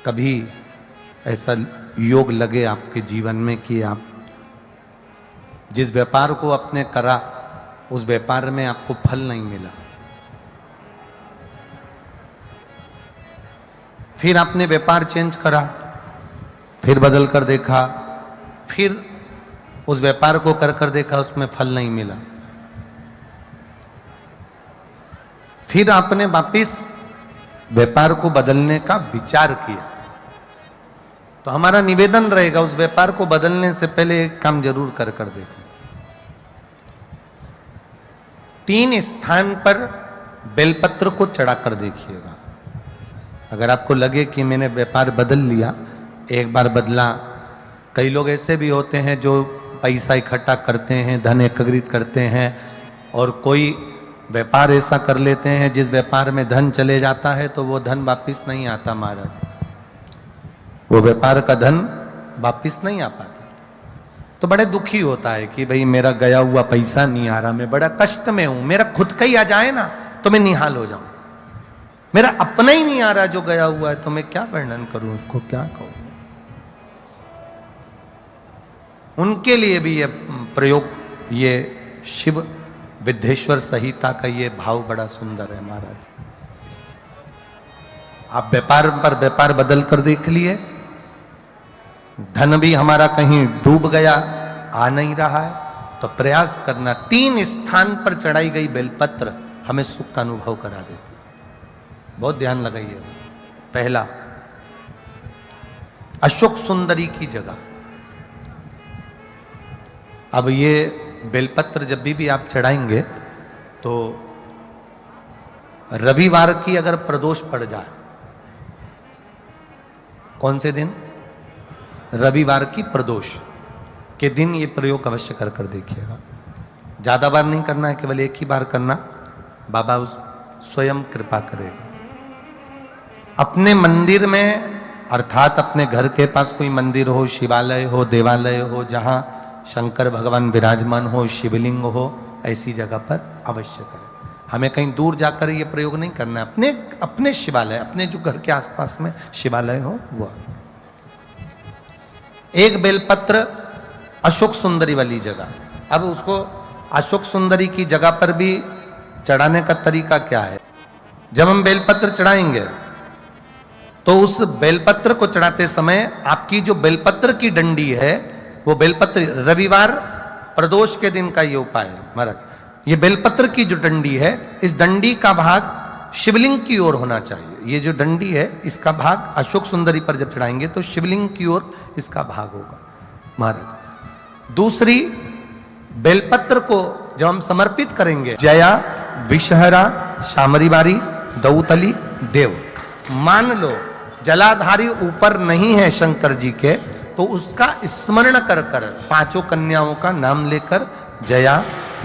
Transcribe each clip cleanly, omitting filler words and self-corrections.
कभी ऐसा योग लगे आपके जीवन में कि आप जिस व्यापार को आपने करा उस व्यापार में आपको फल नहीं मिला, फिर आपने व्यापार चेंज करा, फिर बदल कर देखा, फिर उस व्यापार को कर कर देखा, उसमें फल नहीं मिला, फिर आपने वापिस व्यापार को बदलने का विचार किया, तो हमारा निवेदन रहेगा उस व्यापार को बदलने से पहले एक काम जरूर कर कर देखना। 3 स्थान पर बेलपत्र को चढ़ा कर देखिएगा। अगर आपको लगे कि मैंने व्यापार बदल लिया, एक बार बदला, कई लोग ऐसे भी होते हैं जो पैसा इकट्ठा करते हैं, धन एकत्रित करते हैं, और कोई व्यापार ऐसा कर लेते हैं जिस व्यापार में धन चले जाता है तो वो धन वापिस नहीं आता महाराज, वो व्यापार का धन वापिस नहीं आ पाता। तो बड़े दुखी होता है कि भाई मेरा गया हुआ पैसा नहीं आ रहा, मैं बड़ा कष्ट में हूं, मेरा खुद का ही आ जाए ना तो मैं निहाल हो जाऊं, मेरा अपना ही नहीं आ रहा जो गया हुआ है, तो मैं क्या वर्णन करूं, उसको क्या कहूं। उनके लिए भी ये प्रयोग, ये शिव विद्येश्वर संहिता का ये भाव बड़ा सुंदर है महाराज। आप व्यापार पर व्यापार बदल कर देख लिए, धन भी हमारा कहीं डूब गया, आ नहीं रहा है, तो प्रयास करना। 3 स्थान पर चढ़ाई गई बेलपत्र हमें सुख का अनुभव करा देती, बहुत ध्यान लगाइएगा। पहला, अशोक सुंदरी की जगह। अब ये बेलपत्र जब भी आप चढ़ाएंगे तो रविवार की अगर प्रदोष पड़ जाए, कौन से दिन? रविवार की प्रदोष के दिन ये प्रयोग अवश्य कर कर देखिएगा। ज्यादा बार नहीं करना है, केवल एक ही बार करना, बाबा उस स्वयं कृपा करेगा। अपने मंदिर में, अर्थात अपने घर के पास कोई मंदिर हो, शिवालय हो, देवालय हो, जहां शंकर भगवान विराजमान हो, शिवलिंग हो, ऐसी जगह पर अवश्य करें। हमें कहीं दूर जाकर ये प्रयोग नहीं करना है, अपने अपने शिवालय, अपने जो घर के आसपास में शिवालय हो वो। एक बेलपत्र अशोक सुंदरी वाली जगह। अब उसको अशोक सुंदरी की जगह पर भी चढ़ाने का तरीका क्या है? जब हम बेलपत्र चढ़ाएंगे तो उस बेलपत्र को चढ़ाते समय आपकी जो बेलपत्र की डंडी है, वो बेलपत्र, रविवार प्रदोष के दिन का ये उपाय है महाराज। ये बेलपत्र की जो डंडी है, इस डंडी का भाग शिवलिंग की ओर होना चाहिए। ये जो डंडी है, इसका भाग अशोक सुंदरी पर जब चढ़ाएंगे तो शिवलिंग की ओर इसका भाग होगा महाराज। दूसरी, बेलपत्र को जब हम समर्पित करेंगे, जया, विषहरा, शामरीवारी, दौतली, देव। मान लो जलाधारी ऊपर नहीं है शंकर जी के, तो उसका स्मरण कर कर 5 कन्याओं का नाम लेकर, जया,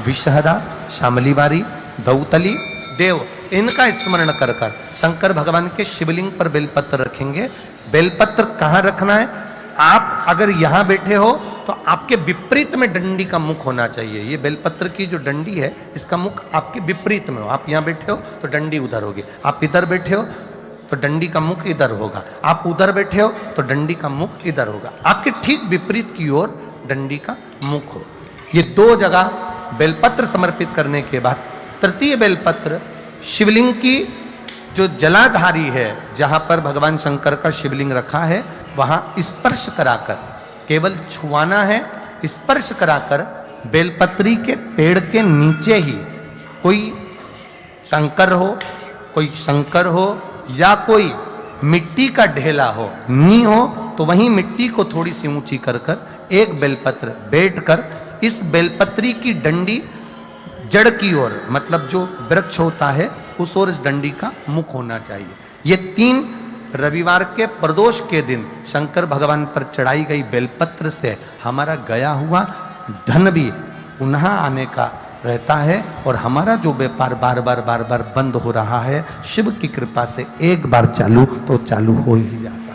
विषहरा, शामलीवारी, दौतली, देव, इनका स्मरण कर कर शंकर भगवान के शिवलिंग पर बेलपत्र रखेंगे। बेलपत्र कहाँ रखना है? आप अगर यहां बैठे हो तो आपके विपरीत में डंडी का मुख होना चाहिए। ये बेलपत्र की जो डंडी है, इसका मुख आपके विपरीत में हो। आप यहां बैठे हो तो डंडी उधर होगी, आप इधर बैठे हो तो डंडी का मुख इधर होगा, आप उधर बैठे हो तो डंडी का मुख इधर होगा। आपके ठीक विपरीत की ओर डंडी का मुख हो। ये 2 जगह बेलपत्र समर्पित करने के बाद, तृतीय बेलपत्र शिवलिंग की जो जलाधारी है, जहां पर भगवान शंकर का शिवलिंग रखा है, वहां स्पर्श कराकर, केवल छुआना है, स्पर्श कराकर बेलपत्री के पेड़ के नीचे ही कोई कंकर हो, कोई शंकर हो, या कोई मिट्टी का ढेला हो, नी हो, तो वहीं मिट्टी को थोड़ी सी ऊंची कर कर एक बेलपत्र बैठकर इस बेलपत्री की डंडी जड़ की ओर, मतलब जो वृक्ष होता है उस ओर इस डंडी का मुख होना चाहिए। ये 3 रविवार के प्रदोष के दिन शंकर भगवान पर चढ़ाई गई बेलपत्र से हमारा गया हुआ धन भी पुनः आने का रहता है, और हमारा जो व्यापार बार बार बंद हो रहा है, शिव की कृपा से एक बार चालू तो चालू हो ही जाता है।